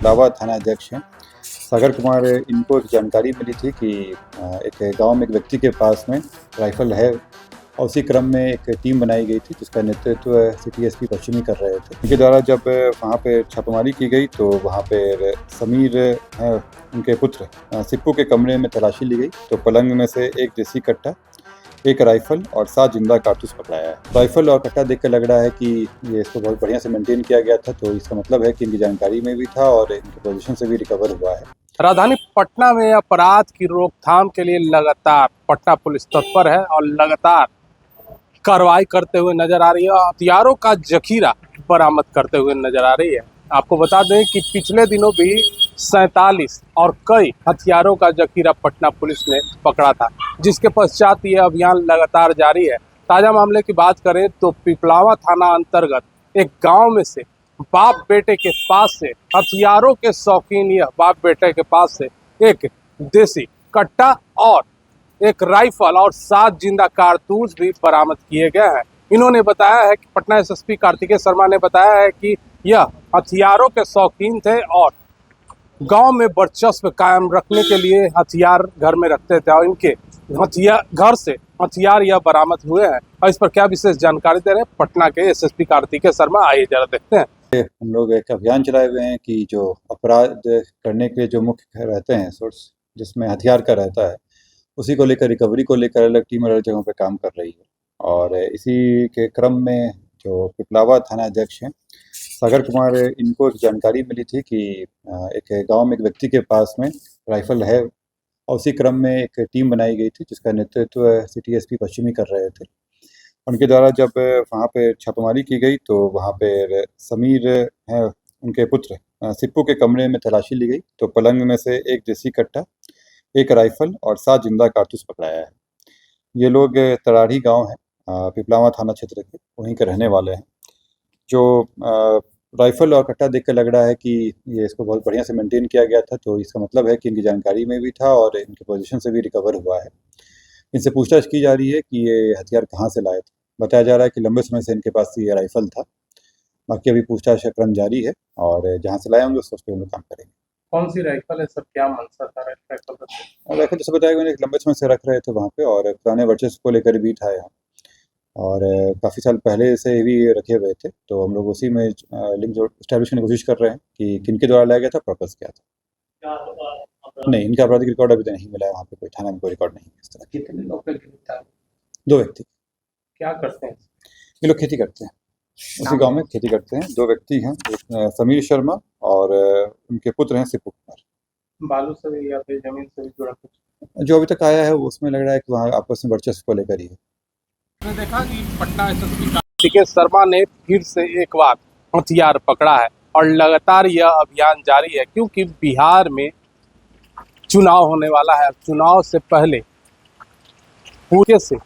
लावा थाना अध्यक्ष हैं सागर कुमार, इनको एक जानकारी मिली थी कि एक गांव में एक व्यक्ति के पास में राइफल है और उसी क्रम में एक टीम बनाई गई थी जिसका नेतृत्व सिटी एसपी पश्चिमी कर रहे थे। इनके द्वारा जब वहां पे छापेमारी की गई तो वहां पे समीर हैं, उनके पुत्र सिप्पू के कमरे में तलाशी ली गई तो पलंग में से एक देसी कट्टा, एक राइफल और 7 जिंदा कारतूस पकड़ाया है। राइफल और कट्टा देख कर लग रहा है कि ये इसको बहुत बढ़िया से मेंटेन किया गया था, तो इसका मतलब है कि इनकी जानकारी में भी था और इनकी पोजीशन से भी रिकवर हुआ है। राजधानी पटना में अपराध की रोकथाम के लिए लगातार पटना पुलिस तत्पर है और लगातार कार्रवाई करते हुए नजर आ रही है। हथियारों का जखीरा बरामद करते हुए नजर आ रही है। आपको बता दें कि पिछले दिनों भी 47 और कई हथियारों का जखीरा पटना पुलिस ने पकड़ा था, जिसके पश्चात ये अभियान लगातार जारी है। ताजा मामले की बात करें तो पिपलावा थाना अंतर्गत एक गांव में से बाप बेटे के पास से हथियारों के शौकीन यह बाप बेटे के पास से एक देसी कट्टा और एक राइफल और 7 जिंदा कारतूस भी बरामद किए गए हैं। इन्होंने बताया है कि पटना एसएसपी कार्तिकेय शर्मा ने बताया है कि यह हथियारों के शौकीन थे और गांव में वर्चस्व कायम रखने के लिए हथियार घर में रखते थे और इनके हथियार घर से हथियार यह बरामद हुए हैं। और इस पर क्या विशेष जानकारी दे रहे हैं पटना के एसएसपी कार्तिकेय शर्मा, आइए जरा देखते हैं। हम लोग एक अभियान चलाए हुए हैं कि जो अपराध करने के लिए जो मुख्य रहते हैं सोर्स जिसमें हथियार का रहता है, उसी को लेकर रिकवरी को लेकर अलग टीम अलग जगहों पे काम कर रही है। और इसी के क्रम में जो पिपलावा थाना अध्यक्ष हैं सागर कुमार, इनको एक जानकारी मिली थी कि एक गांव में एक व्यक्ति के पास में राइफल है और उसी क्रम में एक टीम बनाई गई थी जिसका नेतृत्व सिटी एसपी पश्चिमी कर रहे थे। उनके द्वारा जब वहाँ पे छापेमारी की गई तो वहाँ पे समीर हैं, उनके पुत्र सिप्पू के कमरे में तलाशी ली गई तो पलंग में से एक देसी कट्टा, एक राइफल और 7 जिंदा कारतूस पकड़ाया है। ये लोग तराड़ी गांव है पिपलावा थाना क्षेत्र के, वहीं के रहने वाले हैं। जो राइफल और कट्टा देख कर लग रहा है कि ये इसको बहुत बढ़िया से मेंटेन किया गया था, तो इसका मतलब है कि इनकी जानकारी में भी था और इनकी पोजीशन से भी रिकवर हुआ है। इनसे पूछताछ की जा रही है कि ये हथियार कहाँ से लाए थे। बताया जा रहा है कि लंबे समय से इनके पास ये राइफल था। बाकी अभी पूछताछ का क्रम जारी है और जहाँ से लाए होंगे उस पर हम लोग काम करेंगे। कौन सी राइफल है सर, क्या मंशा था राइफल का? राइफल जैसे बताया मैंने लंबे समय से रख रहे थे वहाँ पे और पुराने वर्चस्व को लेकर भी था यहाँ, और काफ़ी साल पहले से भी रखे हुए थे, तो हम लोग उसी में लिंक जो इस्टेब्लिश करने की कोशिश कर रहे हैं कि किनके द्वारा लाया गया था, पर्पज़ क्या था। नहीं, इनका आपराधिक रिकॉर्ड अभी तक नहीं मिला है, वहाँ पे कोई थाना में कोई रिकॉर्ड नहीं है इस तरह। कितने लोग का गिरफ्तार? 2 व्यक्ति। क्या करते हैं? ये लोग खेती करते हैं, उसी गांव में खेती करते हैं। 2 व्यक्ति हैं, एक समीर शर्मा और उनके पुत्र हैं सिप्पू कुमार। बालू से या फिर जमीन से भी जुड़ा कुछ? जो अभी तक आया है उसमें लग रहा है कि वहाँ आपस में वर्चस्व को लेकर ही है। मैंने देखा कि पटना एसएसपी कार्तिकेय शर्मा ने फिर से एक बार हथियार पकड़ा है और लगातार यह अभियान जारी है, क्योंकि बिहार में चुनाव होने वाला है। चुनाव से पहले पूरे से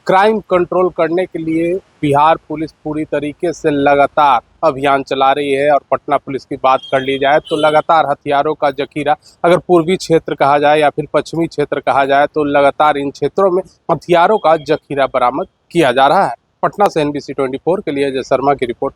क्राइम कंट्रोल करने के लिए बिहार पुलिस पूरी तरीके से लगातार अभियान चला रही है। और पटना पुलिस की बात कर ली जाए तो लगातार हथियारों का जखीरा, अगर पूर्वी क्षेत्र कहा जाए या फिर पश्चिमी क्षेत्र कहा जाए, तो लगातार इन क्षेत्रों में हथियारों का जखीरा बरामद किया जा रहा है। पटना से NBC 24 के लिए अजय शर्मा की रिपोर्ट।